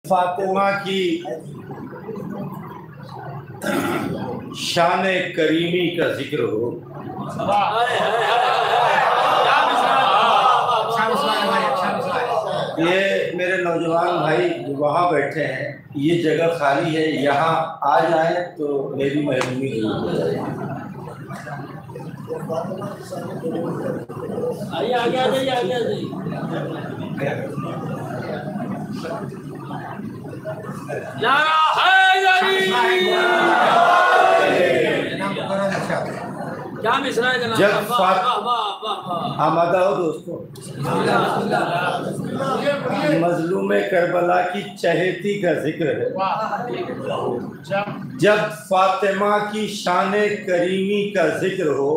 फातिमा की शान करीमी का जिक्र हो। ये मेरे नौजवान भाई वहाँ बैठे हैं, ये जगह खाली है, यहाँ आ जाए तो मेरी मेहरबानी जरूर हो जाएगी। जब आमादा हो दोस्तों, मजलूम करबला की चहेती का जिक्र है। जब फातिमा की शान करीमी का जिक्र हो,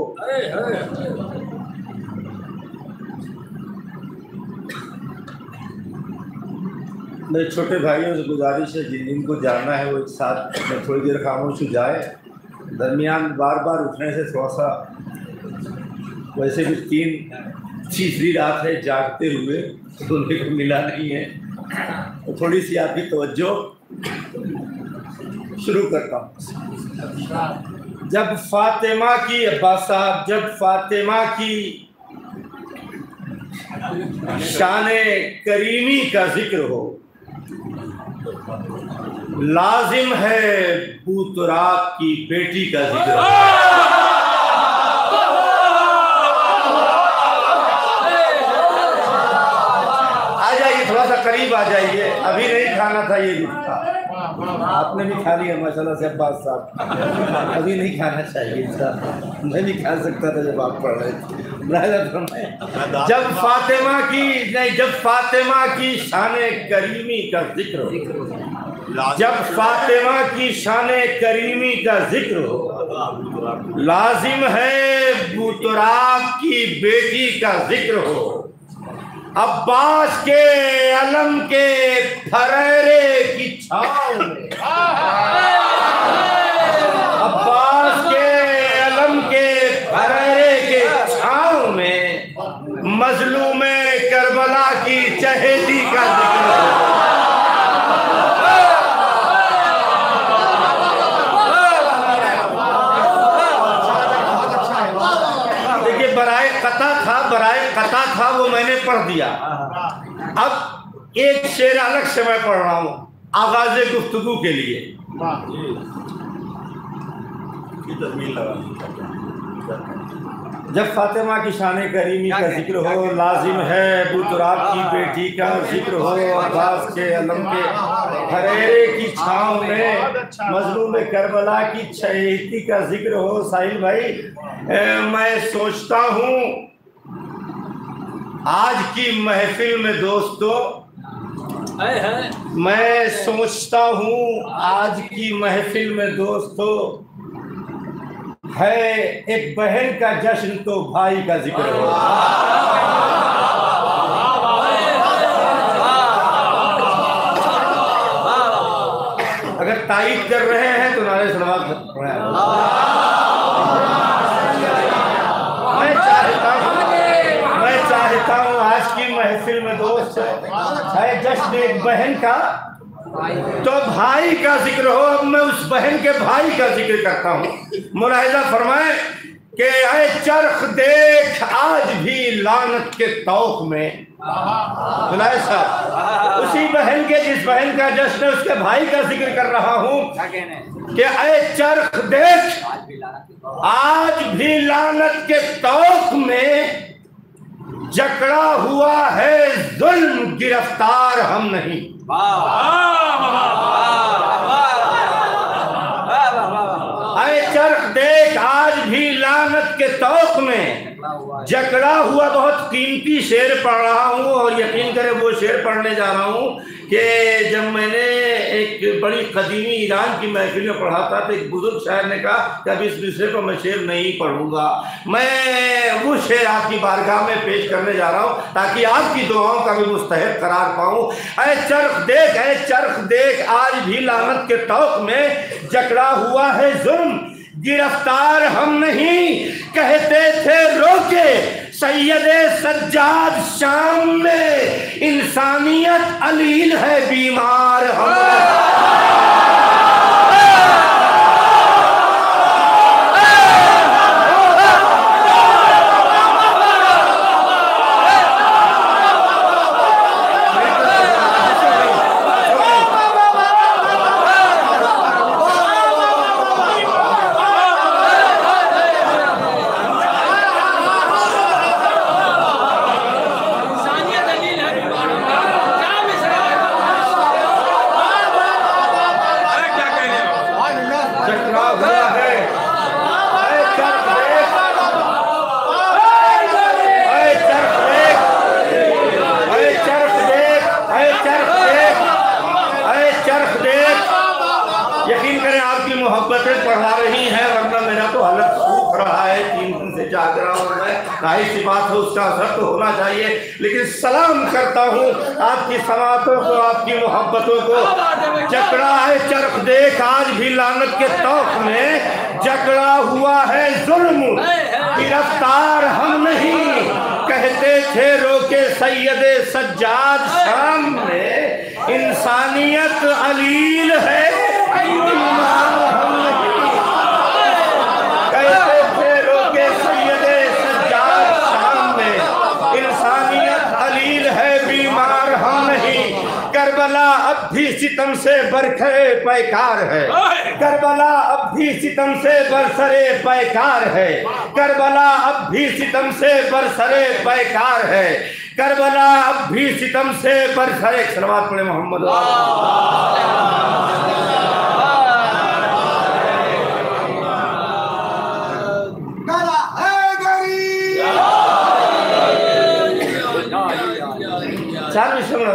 मेरे छोटे भाइयों से गुजारिश है, जिनको जानना है वो एक साथ में थोड़ी देर खामोश हो जाए। दरमियान बार बार उठने से थोड़ा सा, वैसे भी तीसरी रात है जागते हुए, सोने को मिला नहीं है, तो थोड़ी सी आपकी तवज्जो शुरू करता हूँ। जब फातिमा की अब्बास साहब, जब फातिमा की शान करीमी का जिक्र हो, लाजिम है बूतराब की बेटी का जिक्र हो। आ जाइए, थोड़ा सा करीब आ जाइए, अभी नहीं खाना था ये गुफ्ता। आपने भी खा लिया माशाल्लाह से अब्बास साहब, अभी नहीं खाना चाहिए था, मैं भी खा सकता था जब आप पढ़ रहे थे। जब फातिमा की नहीं, जब फातिमा की शान करीमी का जिक्र हो, जब फातिमा की शान करीमी का जिक्र हो, लाजिम है बूतराब की बेटी का जिक्र हो। अब्बास के अलम के फरेरे की छाँव में, अब्बास के अलम के फरेरे के छाँव में मजलूमे करबला की चहेती का जिक्र हो। बराए कता था वो मैंने पढ़ दिया। अब एक शेर अलग से मैं पढ़ रहा हूँ आगाज़े गुफ्तगू के लिए। जब फातिमा की शान करीमी का जिक्र हो, लाजिम है बूतराब की बेटी का जिक्र हो। अब्बास के अलम के फरेरे की छाँव में मजलूम करबला की चहेती का जिक्र हो। साहिल भाई, मैं सोचता हूँ आज की महफिल में दोस्तों, मैं सोचता हूँ आज की महफिल में दोस्तों, है एक बहन का जश्न तो भाई का जिक्र हो। अगर तारीफ कर रहे हैं तो नारे सलावत पढ़ें। चाहता हूँ आज की महफिल में दोस्त है जश्न एक बहन का तो भाई का जिक्र हो। अब मैं उस बहन के भाई का जिक्र करता हूँ। मुलाहिजा फरमाए कि ऐ चरख देख आज भी लानत के तौक में, साहब उसी बहन के, जिस बहन का जश्न है उसके भाई का जिक्र कर रहा हूँ कि ऐ चरख देख आज भी लानत के तौक में जकड़ा हुआ है जुल्म, गिरफ्तार हम नहीं। ऐ चरख देख आज भी लानत के तौक में जकड़ा हुआ। बहुत कीमती शेर पढ़ रहा हूँ और यकीन करें वो शेर पढ़ने जा रहा हूँ कि जब मैंने एक बड़ी कदीमी ईरान की महफिल में पढ़ा था तो एक बुजुर्ग शायर ने कहा कि अब इस विषय पर मैं शेर नहीं पढ़ूंगा। मैं वो शेर आपकी बारगाह में पेश करने जा रहा हूँ ताकि आपकी दुआओं का भी मुस्तहिक करार पाऊँ। ऐ चरख देख, ऐ चरख देख आज भी लानत के तौक में जकड़ा हुआ है जुल्म, गिरफ्तार हम नहीं। कहते थे रोके सैयदे सज्जाद शाम में इंसानियत अलील है बीमार मोहब्बतें बढ़ा रही हैं, वरना मेरा तो हालत सूख रहा है। 3 दिन से जाग रहा हूँ मैं। जाहिर सी बात है उसका असर तो होना चाहिए, लेकिन सलाम करता हूँ आपकी समातों को, आपकी मोहब्बतों को। जकड़ा है चरख देख आज भी लानत के तौक में, जकड़ा हुआ है जुल्म गिरफ्तार हम नहीं। कहते थे रोके सैयदे सज्जाद शाम में इंसानियत अलील है, कहते थे रोके सैयदे सज्जाद शाम में इंसानियत अलील है, बीमार हम नहीं। करबला अब भी सितम से बरखरे पैकार है, करबला अब भी सितम से बरसरे पैकार है, करबला अब भी सितम से बरसरे पैकार है, करबला अब भी सितम से बरसरे। सलवात पढ़े मोहम्मद।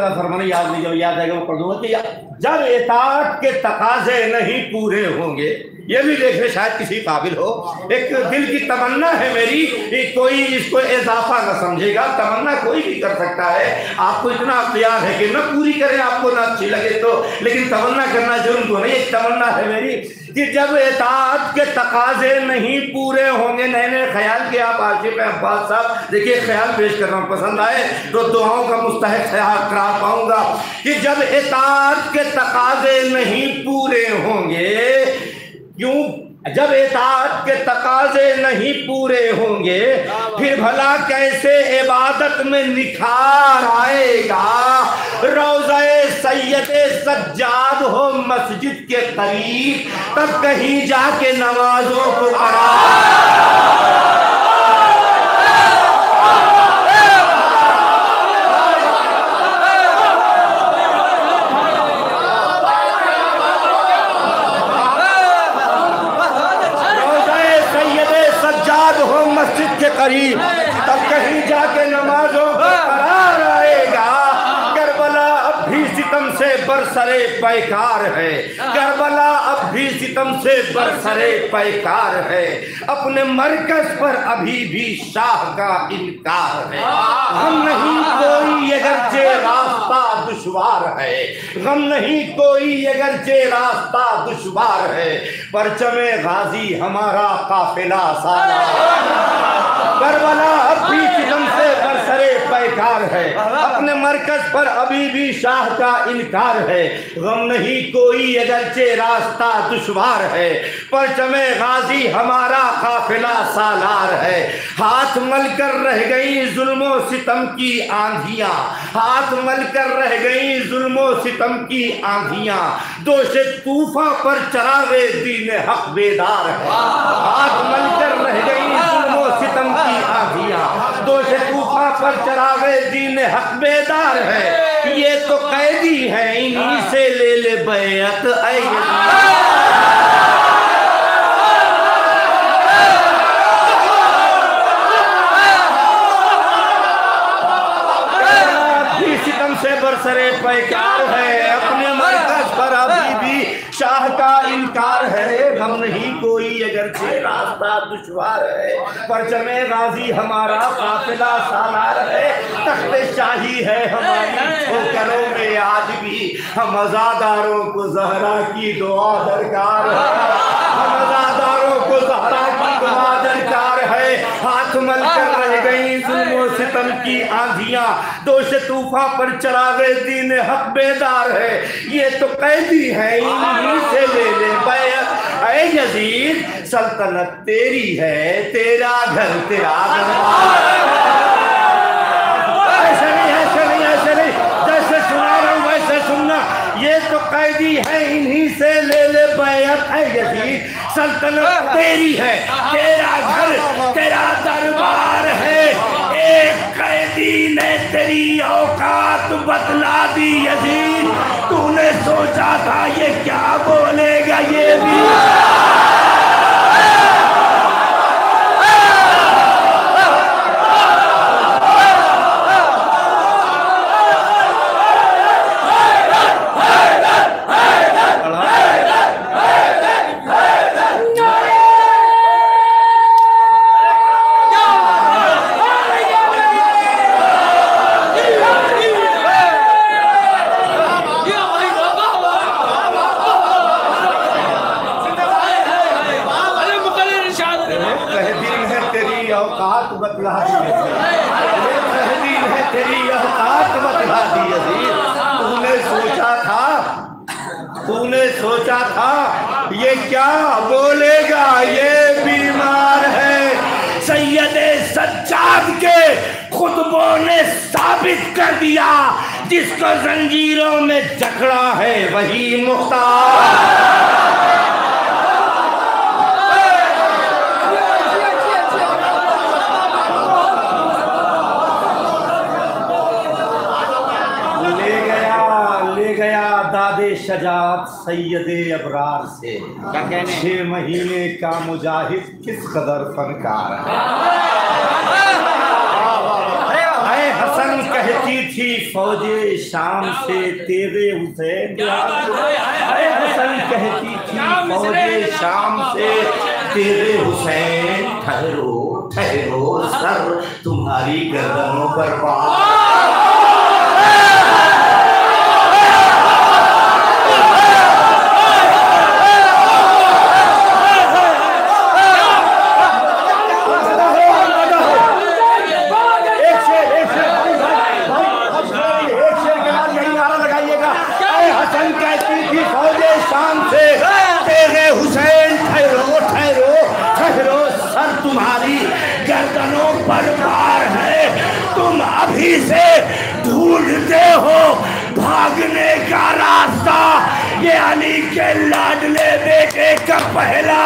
फरमाने याद नहीं, जब याद आएगा वो पढ़ दूंगा कि जब इताअत के तकाजे नहीं पूरे होंगे, ये भी देखने शायद किसी काबिल हो। एक दिल की तमन्ना है मेरी, कोई इसको इजाफा न समझेगा, तमन्ना कोई भी कर सकता है। आपको इतना अख्तियार है कि न पूरी करें, आपको ना अच्छी लगे तो, लेकिन तमन्ना करना जुर्म तो नहीं। एक तमन्ना है मेरी कि जब इताअत के तकाजे नहीं पूरे होंगे। नए नए ख्याल के आप आशिक़ अब्बास साहब देखिए, ख्याल पेश करना पसंद आए तो दुआओं का मुस्तहिक़ ख्याल करा पाऊंगा कि जब इताअत के तकाजे नहीं पूरे होंगे, क्यों? जब इताअत के तकाजे नहीं पूरे होंगे, फिर भला कैसे इबादत में निखार आएगा। रोज़े सैयदे सज्जाद हो मस्जिद के करीब, तब कहीं जाके नमाजों को मस्जिद के करीब, तब कहीं जाके नमाजों को करार आएगा। करबला अब भी सितम से बरसरे पैकार है, करबला अब भी सितम से बरसरे पैकार है। अपने मरकज पर अभी भी शाह का इनकार है। हम नहीं कोई अगरचे रास्ता दुश्वार है, गम नहीं कोई अगरचे रास्ता दुश्वार है। परचमे गाजी हमारा काफिला साला, करबला अब भी सितम से बरसरे पैकार है। अपने मरकज पर अभी भी शाह का इनकार है। गम नहीं कोई अगरचे रास्ता दुश्वार है। परचमे गाजी हमारा काफिला सालार है। हाथ मलकर रह गई जुल्मो सितम की आंधियां, हाथ मलकर रह गई जुल्मो सितम की आंधियां। दोषे तूफा पर चरावे दीन हक बेदार है। हाथ मलकर रह गई जुल्मो सितम की आंधियां, दोषे तूफा पर चरावे दीन हक बेदार है। ये तो कैदी है, इन्हीं से ले ले बैअत सितम से बरसरे पैकार है। अपने मरकज पर अभी भी शाह का इनकार है। हम नहीं कोई अगरचे रास्ता दुश्वार है। परचमे गाजी हमारा काफिला सालार है। तख्ते शाही है हमारी ठोकरों में आज भी। हम अज़ादारों को ज़हरा की दुआ दरकार है। हम अज़ादारों को ज़हरा की दुआ दरकार है। हाथ मलकर रह गई सितम की आंधियां दोष तूफान पर चरागे दीन हक बेदार है। ये तो कैदी है इन्हीं से ले ले बैत। ऐ यजीद सल्तनत तेरी है, तेरा घर तेरा दरबार। ऐसे नहीं ऐसे नहीं ऐसे नहीं, जैसे सुना रहा हूं वैसे सुनना। ये तो कैदी है इन्हीं से ले ले बैत। ऐ यजीद सल्तनत तेरी है, तेरा घर तेरा दरबार है। एक कैदी ने तेरी औकात बतला दी यजीद। तूने सोचा था ये क्या बोलेगा ये भी। तूने सोचा था ये क्या बोलेगा ये बीमार है। सैयदे सज्जाद के खुतबों ने साबित कर दिया, जिसको जंजीरों में जकड़ा है वही मुख्तार। शजात सैयदे अबरार से 6 महीने का मुजाहिद किस कदर फनकार है। हसन कहती थी फौजे शाम से तेरे हुसैन। हसन कहती थी फौजे शाम से तेरे हुसैन। ठहरो ठहरो सर तुम्हारी गर्दनों पर बात। तुम्हारी गर्दनों पर वार है। तुम अभी से ढूंढते हो भागने का रास्ता। ये अली के लाडले बेटे का पहला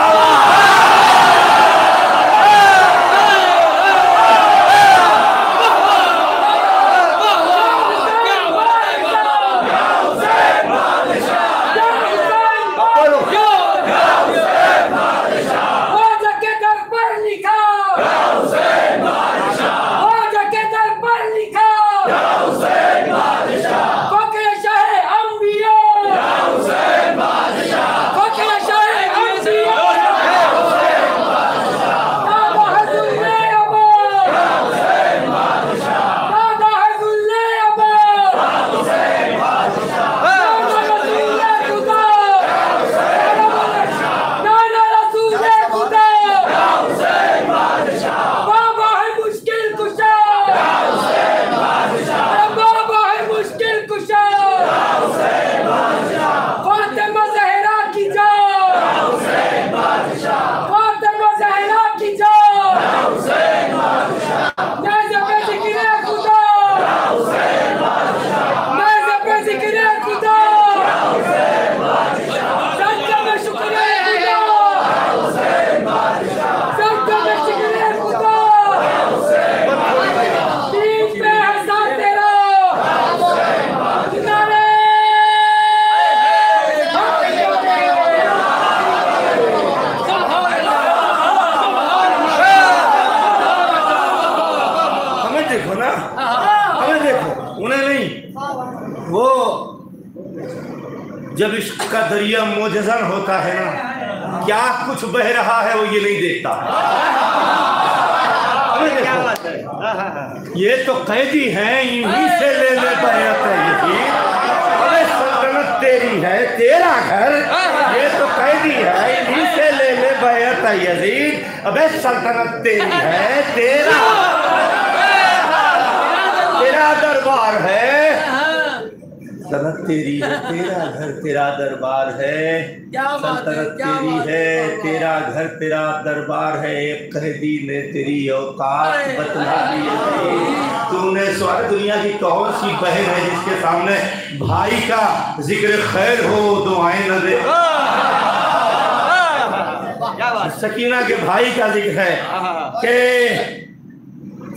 जब इश्क का दरिया मोजज़न होता है ना, क्या कुछ बह रहा है वो ये नहीं देखता। ये तो कैदी हैं, इन्हीं से ले ले बैत यजीद। अबे सल्तनत तेरी है, तेरा घर। ये तो कैदी है, इन्हीं से ले ले बैत यजीद। अबे सल्तनत तेरी है, तेरा तेरा दरबार है, सनत तेरी है, तेरा घर तेरा दरबार है, सल्तनत तेरी है, तेरा घर तेरा दरबार है। एक कैदी ने तेरी औकात बतला दी है। तूने सारी दुनिया की कौन सी बहन है जिसके सामने भाई का जिक्र खैर हो दुआएं न दे? सकीना के भाई का जिक्र है कि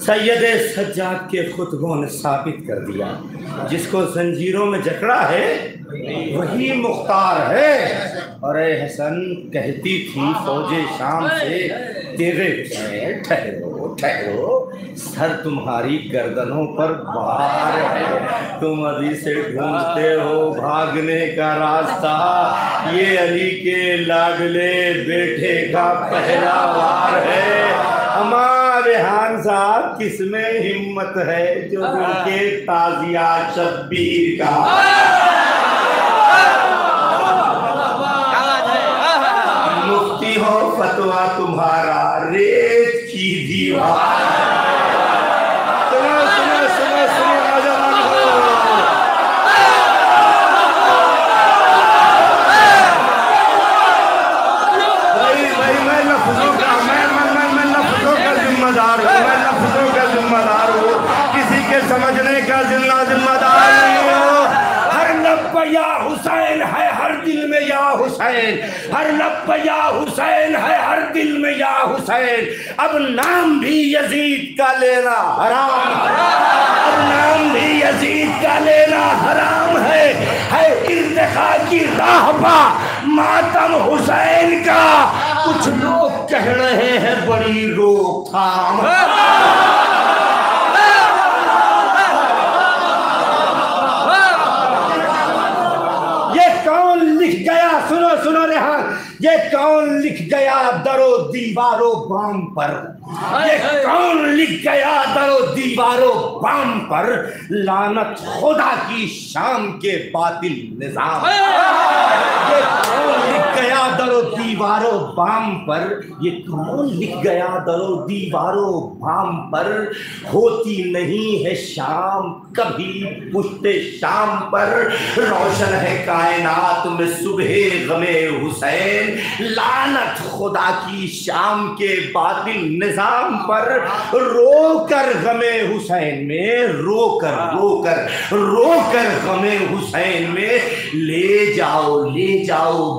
सैयदे सज्जाद के खुतबों ने साबित कर दिया, जिसको जंजीरों में जकड़ा है वही मुख्तार है। अरे हसन कहती थी फौजे शाम से, तेरे हुसैन ठहरो ठहरो, सर तुम्हारी गर्दनों पर बार है, तुम अभी से ढूंढते हो भागने का रास्ता, ये अली के लाडले बेटे का पहला वार है। हमारे हान साहब किसमें हिम्मत है जो उनके ताजिया शब्बीर का मुफ्ती हो फतवा तुम्हारा रेत की दीवार। सुनो सुनो सुनो सुनो नौजवान हो, भाई मैं लफ्जों का जिम्मेदार हूँ, किसी के समझने का जिम्मेदार नहीं हो। हर लब पे या हुसैन है, हर दिल में या हुसैन, हर लब पे या हुसैन है, हर दिल में या हुसैन। अब नाम भी यजीद का लेना हराम, अब नाम भी यजीद का लेना हराम है इर्तिका की राह पा मातम हुसैन का। कुछ लोग कह रहे हैं बड़ी रोकथाम, ये कौन लिख गया? सुनो सुनो रेहान, ये कौन लिख गया दरो दीवारों बाम पर, ये कौन लिख गया दरो दीवारों बाम पर, लानत खुदा की शाम के बातिल निजाम। ये कौन लिख गया दरो दीवारों बाम पर, ये कौन लिख गया दरो दीवारों बाम पर, होती नहीं है शाम कभी पुश्ते शाम पर, रोशन है कायनात में सुबह गमे हुसैन, लानत खुदा की शाम के बातिल निजाम पर। रोकर गमे हुसैन में, रोकर रोकर रोकर गमे हुसैन में, ले जाओ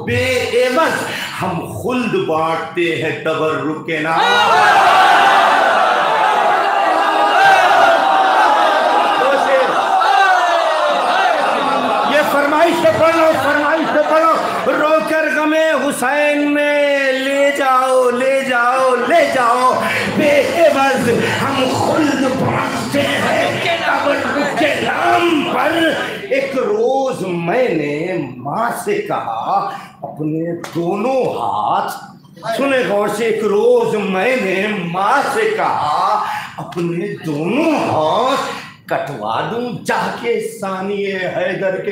बेएवज हम खुल्द बांटते हैं तबर्रुक के नाम। ये फरमाइश से पढ़ो, रोकर गमे हुसैन में, ले जाओ बेएवज हम खुल्द बांटते हैं तबर्रुक के नाम पर। एक रोज मैंने माँ से कहा अपने दोनों हाथ, सुने गौर से, एक रोज मैंने माँ से कहा अपने दोनों हाथ कटवा दूं जाके सानिए हैदर के।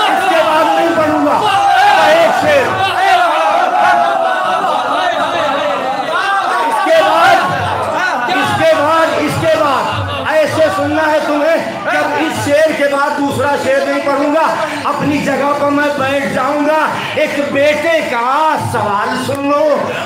इसके बाद नहीं पढ़ूंगा एक शेर, इसके बाद ऐसे सुनना है तुम्हें, जब इस शेर के बाद दूसरा शेर नहीं पढ़ूंगा, अपनी जगह पर मैं बैठ जाऊंगा। एक बेटे का सवाल सुन लो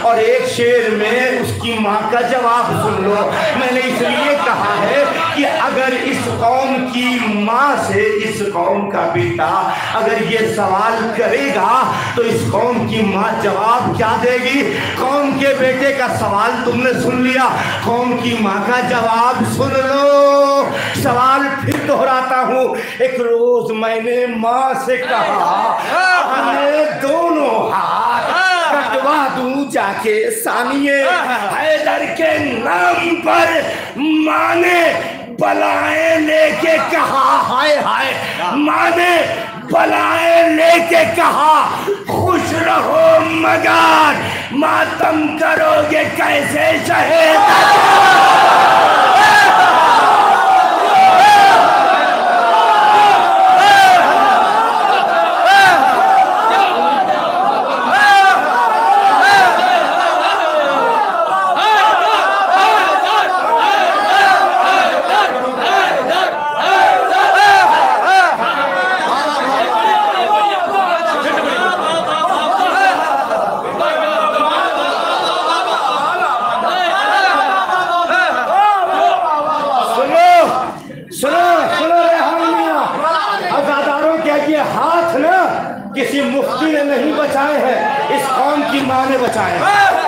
और एक शेर में उसकी माँ का जवाब सुन लो। मैंने इसलिए कहा है कि अगर इस कौम की माँ से इस कौम का बेटा अगर ये सवाल करेगा तो इस कौम की माँ जवाब क्या देगी? कौम के बेटे का सवाल तुमने सुन लिया, कौम की माँ का जवाब सुन लो। सवाल फिर दोहराता हूँ, एक रोज मैंने माँ से कहा अपने दोनों हाथ कटवा दूं जाके सानिए हैदर के नाम पर। माँ ने बलाएं लेके कहा, हाय हाय, माँ ने बलाएं लेके कहा खुश रहो मगर मातम करोगे कैसे शहीद। मुफ्ती ने नहीं बचाए हैं, इस कौम की माँ ने बचाए हैं।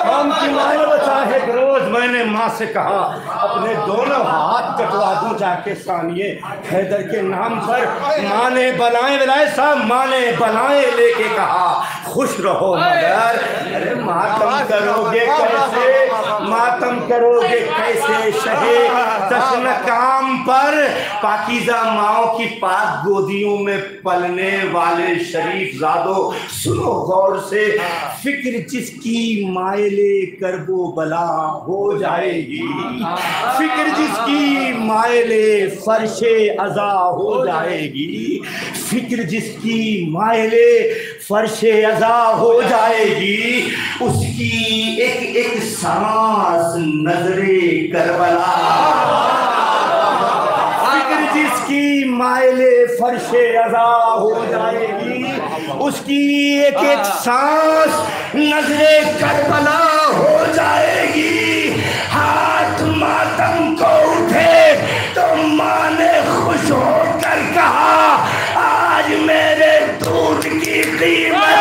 कौम की माँ ने बचाए हैं। रोज मैंने माँ से कहा अपने दोनों हाथ कटवा दूं जाके सानिए हैदर के नाम पर। माँ ने बलाए साहब, माँ ने बलाए लेके कहा खुश रहो मगर। अरे मातम करोगे कैसे, मातम करोगे कैसे शहे जश्न काम पर। पाकीज़ा माओ की पाक गोदियों में पलने वाले शरीफ ज़ादो, सुनो गौर से। फिक्र जिसकी मायले करबो बला हो जाएगी, फिक्र जिसकी मायले फर्शे अज़ा हो जाएगी, फिक्र जिसकी मायले फर्शे अज़ा हो जाएगी, उसकी एक एक सांस नजरे करबला। फिक्र जिसकी मायले फर्शे अज़ा हो जाएगी, उसकी एक एक सांस नजरे करबला हो जाएगी। हाथ मातम को उठे तो माँ ने खुश होकर कहा आज मेरे दूध की कीमत।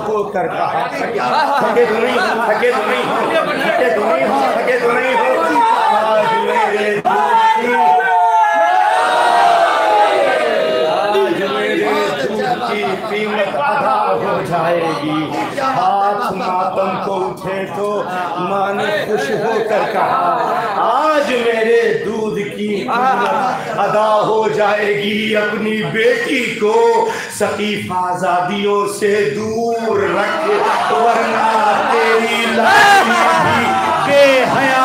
होकर कहा थके तो नहीं, थके तो नहीं, थके तो नहीं हो, थके तो नहीं हो। आज मेरे दूध की कीमत अदा हो जाएगी। हाथ मातम को उठे तो माँ ने खुश होकर कहा आज मेरे दूध की कीमत अदा हो जाएगी। अपनी बेटी को सकीफ आजादियों से दूर रख, वरना तेरी लाठी बेहया।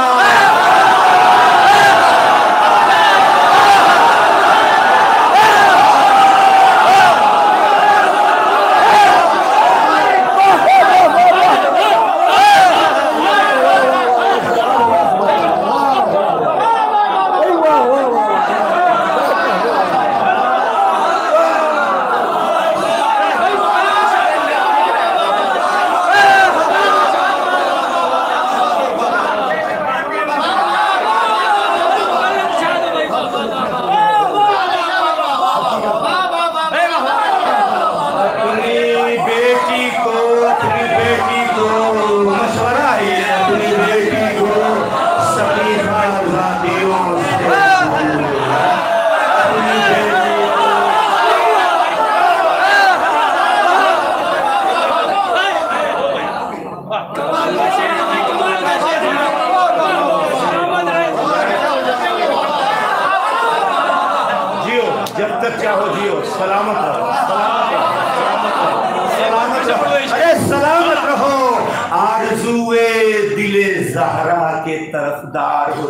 तरफदार हो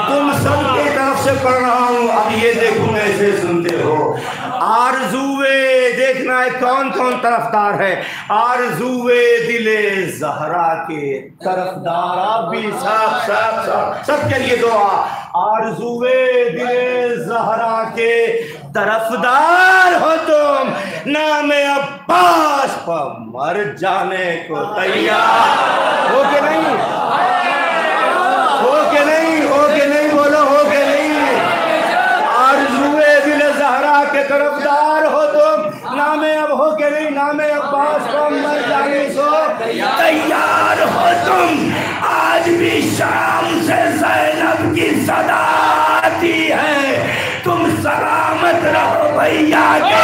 तुम सबके तरफ से पढ़ रहा हूं। अब ये देखो कैसे सुनते हो। आरज़ूए देखना है कौन कौन तरफदार है। आरज़ूए दिले ज़हरा के तरफदार। आप भी सब सब सब सबके लिए दुआ। आरज़ूए दिले ज़हरा के तरफदार हो तुम, नाम अब्बास पर मर जाने को तैयार हो के नहीं, हो के नहीं, हो के नहीं, बोलो हो के नहीं। आरज़ूए दिल ज़हरा के तरफदार हो तुम, नाम अब हो के नहीं, नाम अब्बास पर मर जाने को तैयार हो तुम। आज भी शाम से ज़ैनब की सदा आती है, तुम सलामत रहो भैया के।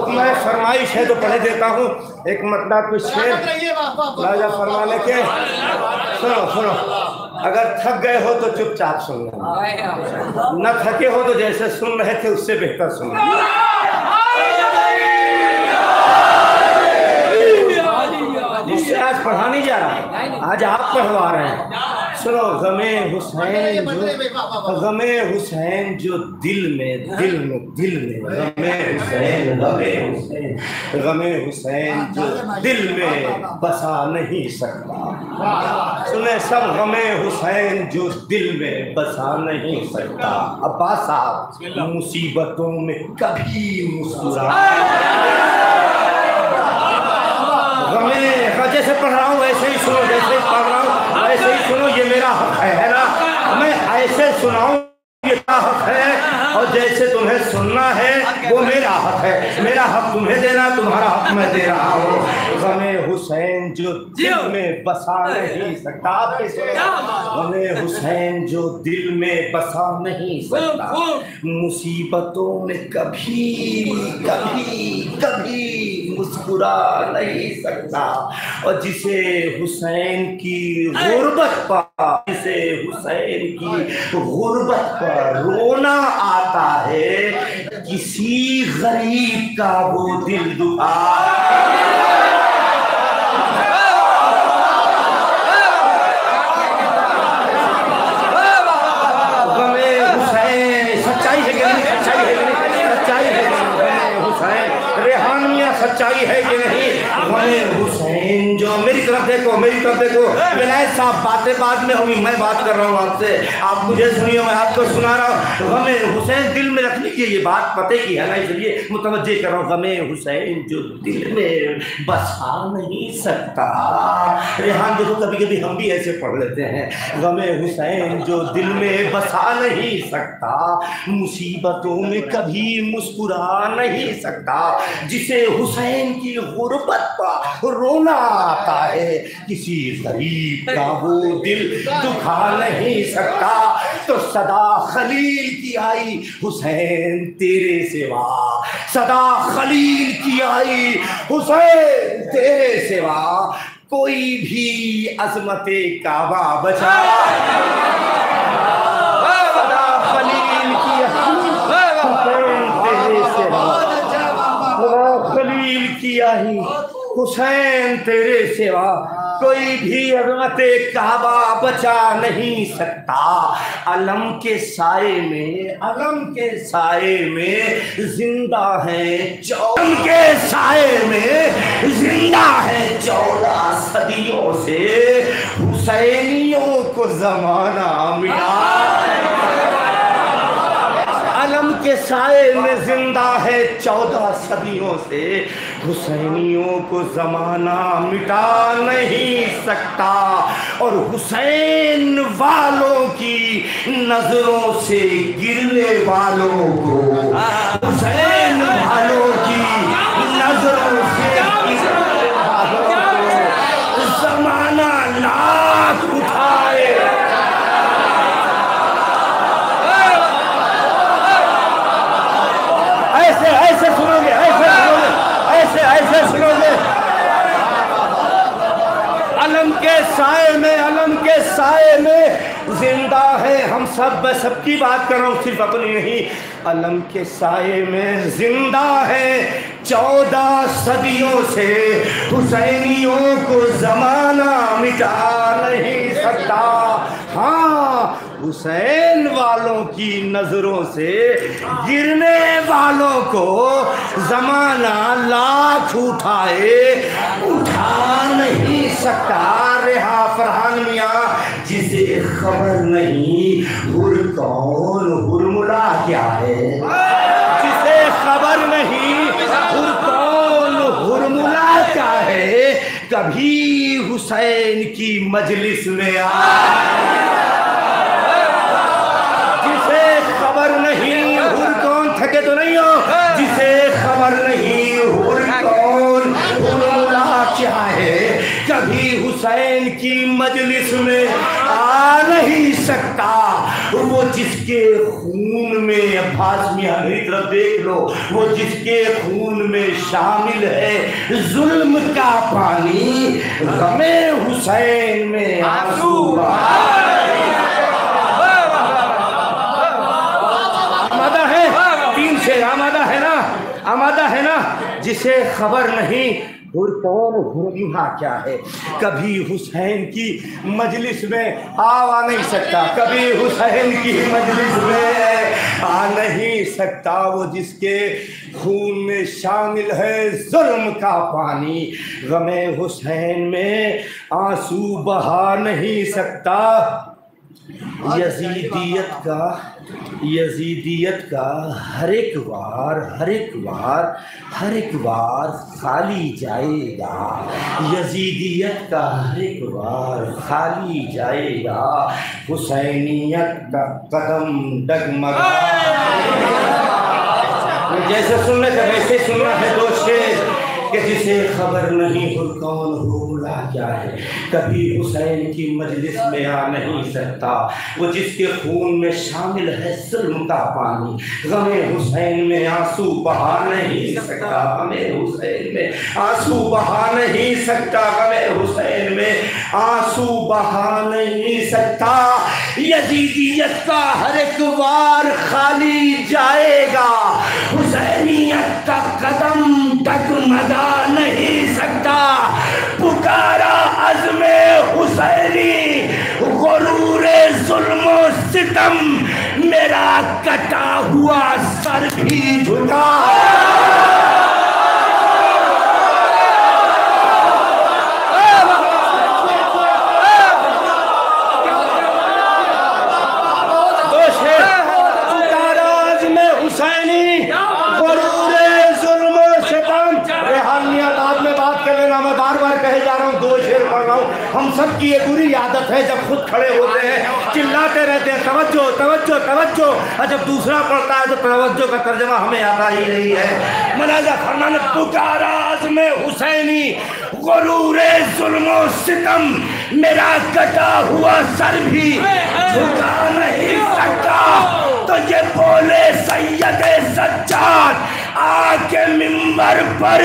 मैं फरमाइश है तो पढ़े देता हूँ एक मतलब कुछ शेर राजा फरमाने के। सुनो सुनो, अगर थक गए हो तो चुपचाप सुन लो, न थके हो तो जैसे सुन रहे थे उससे बेहतर सुन लो। जिससे आज पढ़ा नहीं जा रहा, आज आप पढ़वा रहे हैं। सुनो, गमे हुसैन जो दिल में गमे हुसैन जो दिल में बसा नहीं सकता। सुने सब, गमे हुसैन जो दिल में बसा नहीं सकता। अब्बास साहब मुसीबतों में कभी मुस्कुरा, गमे जैसे पढ़ रहा हूँ वैसे ही सुनो, जैसे ही पढ़ रहा हूँ वैसे ही सुनो। ये मेरा हक है ना, मैं ऐसे सुनाऊं, ये मेरा हक है, और जैसे तुम्हें सुनना है वो मेरा हक है। मेरा हक तुम्हें देना, तुम्हारा हक मैं दे रहा हूँ। गमे हुसैन जो दिल में बसा नहीं सकता, गमे हुसैन जो दिल में बसा नहीं सकता, मुसीबतों में कभी मुस्कुरा नहीं सकता। और जिसे हुसैन की गुर्बत पर रोना आता है, किसी गरीब का वो दिल दुखा। गमे हुसैन सच्चाई है कि नहीं? रेहान मियां सच्चाई है कि नहीं? गमे हुसैन जो, मेरी तरफ देखो, विलायत साहब बातें बाद में होंगी, मैं बात कर रहा हूँ आपसे, आप मुझे सुनिए, मैं आपको सुना रहा हूँ। गमे हुसैन दिल में रख लीजिए, ये बात पते की है ना, इसलिए मुतवज्जे कर रहा हूँ। गमे हुसैन जो दिल में बसा नहीं सकता। रेहान देखो, कभी कभी हम भी ऐसे पढ़ लेते हैं, गमे हुसैन जो दिल में बसा नहीं सकता, मुसीबतों में कभी मुस्कुरा नहीं सकता, जिसे हुसैन की गुर्बत पर रोना आता है, किसी गरीब का वो दिल दुखा नहीं सकता। तो सदा खलील की आई हुसैन तेरे सिवा, सदा खलील की आई हुसैन तेरे सिवा, कोई भी अजमते काबा बचा। सदा खलील की खलील की आई हुसैन तेरे सिवा, कोई भी अज़मते काबा बचा नहीं सकता। अलम के साए में जिंदा है, अलम के साए में जिंदा है 14 सदियों से, हुसैनियों को जमाना मिला। अलम के साए में जिंदा है 14 सदियों से, हुसैनियों को जमाना मिटा नहीं सकता। और हुसैन वालों की नजरों से गिरने वालों को, हुसैन वालों की नजरों से गिरने वालों को जमाना लाख उठाए। ऐसे सुनोगे, ऐसे सुनोगे। अलम के साए में जिंदा है हम सब, मैं सबकी बात कर रहा हूँ, सिर्फ अपनी नहीं। अलम के साए में जिंदा है 14 सदियों से, हुसैनियों को जमाना मिटा नहीं सकता। हाँ, हुसैन वालों की नजरों से गिरने वालों को जमाना लाख उठाए उठा नहीं सकता। रेहा फरहान मियां, जिसे खबर नहीं हुर कौन हुरमुला क्या है, जिसे खबर नहीं हुर कौन हुरमुला क्या है, कभी हुसैन की मजलिस में जिसे खबर नहीं हुर कौन, थके तो नहीं हो, जिसे खबर नहीं हुर कौन हुरमुला क्या है, कभी हुसैन की मजलिस में आ नहीं सकता। वो जिसके खून में, अब्बास मियां मेरी तरफ देख लो, वो जिसके खून में शामिल है जुल्म का पानी, गमे हुसैन में आंसू आमादा है। 3 शेर आमादा है ना, जिसे खबर नहीं हुरकौन हुरमुहा क्या है। कभी हुसैन की मजलिस में आ नहीं सकता, कभी हुसैन की मजलिस में आ नहीं सकता। वो जिसके खून में शामिल है जुल्म का पानी, गमे हुसैन में आंसू बहा नहीं सकता। यजीदियत का हर एक बार खाली जाएगा। यजीदियत का हर एक बार खाली जाएगा। हुसैनियत का कदम डगमगा। जैसे सुनने थे वैसे सुनना है दोस्त कि जिसे खबर नहीं हुरकौन हुला क्या है, कभी हुसैन की मजलिस में आ नहीं सकता। वो जिसके खून में शामिल है जुल्म का पानी, गमे हुसैन में आंसू बहा नहीं सकता। गमे हुसैन में आंसू बहा नहीं सकता। गमे हुसैन में आंसू बहा नहीं सकता। यजीदियत का हर एक वार खाली जाएगा। हुसैनियत का कदम डगमगा नहीं सकता। पुकारा अज़्मे हुसैनी, गुरूरे जुल्म सितम, मेरा कटा हुआ सर भी झुका। हम सब की ये बुरी आदत है, जब खुद खड़े होते हैं चिल्लाते रहते हैं तवज्जो तवज्जो तवज्जो, और जब दूसरा पढ़ता है तो तवज्जो का तर्जमा हमें आता ही नहीं है। मनाजा फरमान पुकारा अज़्मे हुसैनी, गुरूरे जुल्म सितम, मेरा कटा हुआ सर भी झुका नहीं सकता। तो ये बोले सैयद सज्जाद आके मिंबर पर,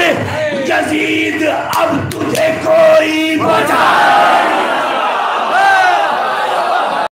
यजीद अब तुझे कोई बचा